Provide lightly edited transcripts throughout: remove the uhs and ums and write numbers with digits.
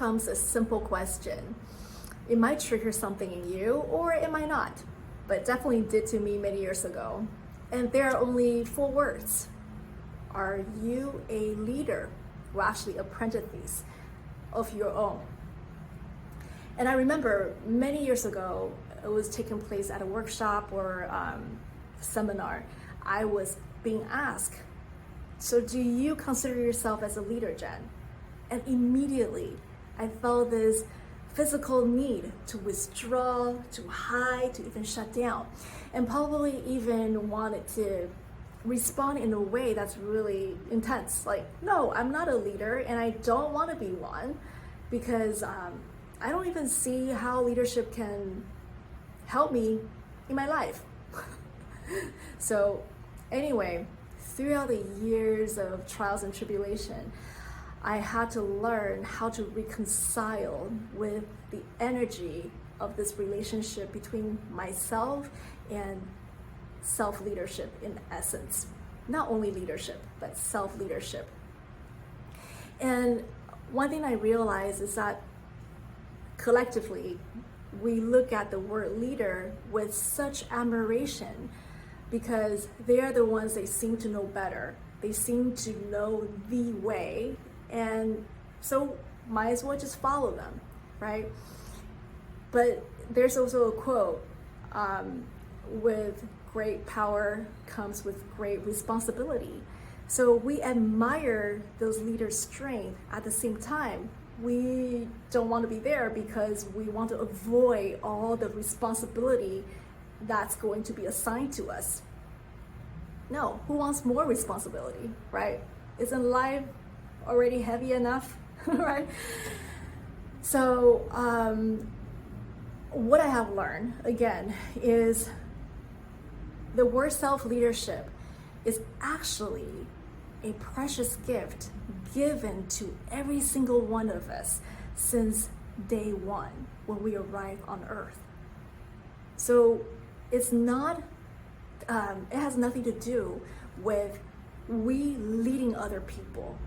comes a simple question. It might trigger something in you, or it might not, but it definitely did to me many years ago. And there are only 4 words. Are you a leader? Well, actually a parenthesis of your own. And I remember many years ago, it was taking place at a workshop or seminar. I was being asked, so do you consider yourself as a leader, Jen? And immediately I felt this physical need to withdraw, to hide, to even shut down, and probably even wanted to respond in a way that's really intense. Like, no, I'm not a leader and I don't want to be one, because I don't even see how leadership can help me in my life. So anyway, throughout the years of trials and tribulation, I had to learn how to reconcile with the energy of this relationship between myself and self-leadership in essence. Not only leadership, but self-leadership. And one thing I realized is that collectively, we look at the word leader with such admiration because they are the ones they seem to know better. They seem to know the way, and so might as well just follow them, right? But there's also a quote, with great power comes with great responsibility. So we admire those leaders' strength. At the same time, we don't want to be there because we want to avoid all the responsibility that's going to be assigned to us. No, who wants more responsibility, right? Isn't life already heavy enough, right? So what I have learned, again, is the word self-leadership is actually a precious gift given to every single one of us since day one when we arrive on earth. So it's not, it has nothing to do with we leading other people,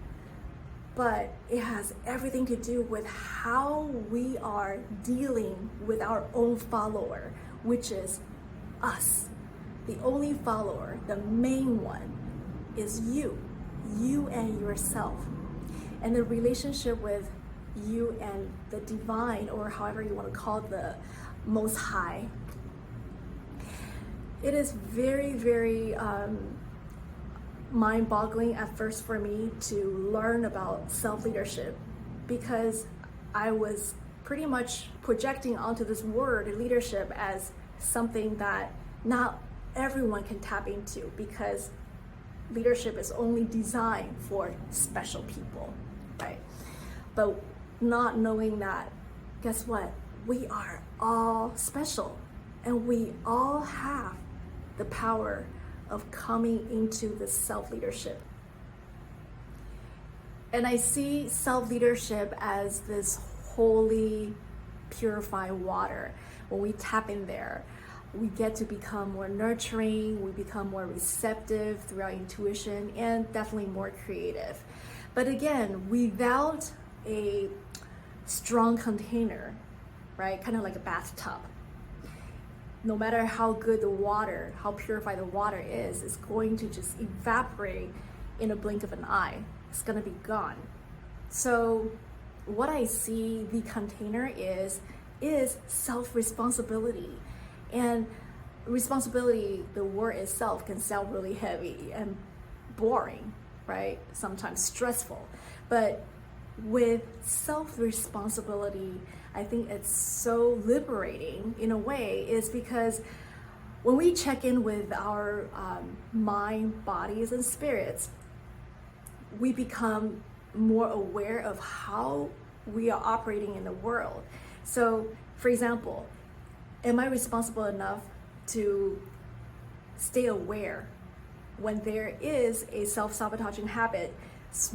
but it has everything to do with how we are dealing with our own follower, which is us. The only follower, the main one, is you and yourself. And the relationship with you and the divine, or however you want to call it, the Most High. It is very, very mind-boggling at first for me to learn about self-leadership, because I was pretty much projecting onto this word leadership as something that not everyone can tap into, because leadership is only designed for special people, right? But not knowing that, guess what? We are all special, and we all have the power of coming into this self-leadership. And I see self-leadership as this holy, purified water. When we tap in there, we get to become more nurturing, we become more receptive through our intuition, and definitely more creative. But again, without a strong container, right? Kind of like a bathtub. No matter how good the water, how purified the water is, it's going to just evaporate in a blink of an eye. It's gonna be gone. So what I see the container is self-responsibility. And responsibility, the word itself, can sound really heavy and boring, right? Sometimes stressful. But with self-responsibility, I think it's so liberating in a way, is because when we check in with our mind, bodies, and spirits, we become more aware of how we are operating in the world. So, for example, am I responsible enough to stay aware when there is a self-sabotaging habit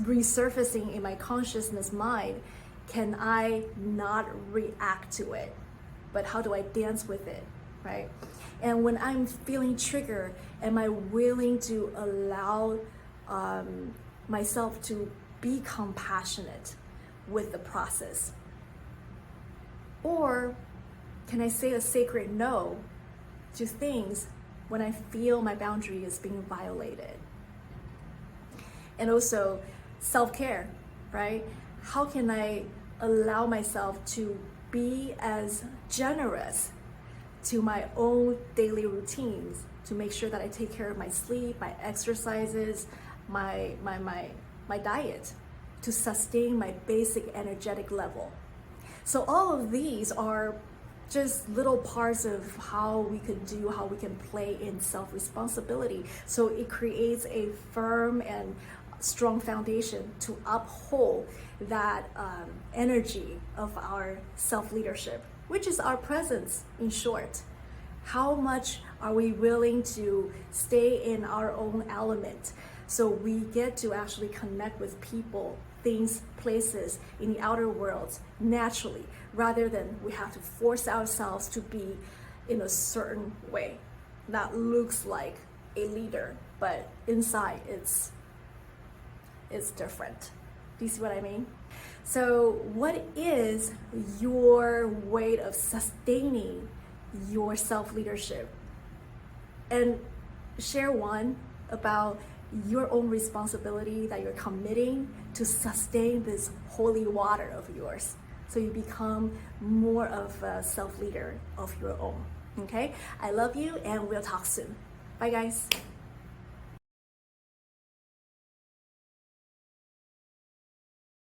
resurfacing in my consciousness mind? Can I not react to it, but how do I dance with it, right? And when I'm feeling triggered, am I willing to allow myself to be compassionate with the process? Or can I say a sacred no to things when I feel my boundary is being violated? And also self-care, right? How can I allow myself to be as generous to my own daily routines to make sure that I take care of my sleep, my exercises, my diet, to sustain my basic energetic level. So all of these are just little parts of how we can play in self-responsibility. So it creates a firm and strong foundation to uphold that energy of our self-leadership, which is our presence in short. How much are we willing to stay in our own element so we get to actually connect with people, things, places in the outer world naturally, rather than we have to force ourselves to be in a certain way that looks like a leader, but inside it's different. Do you see what I mean? So what is your way of sustaining your self-leadership? And share one about your own responsibility that you're committing to sustain this holy water of yours, so you become more of a self-leader of your own. Okay? I love you, and we'll talk soon. Bye guys.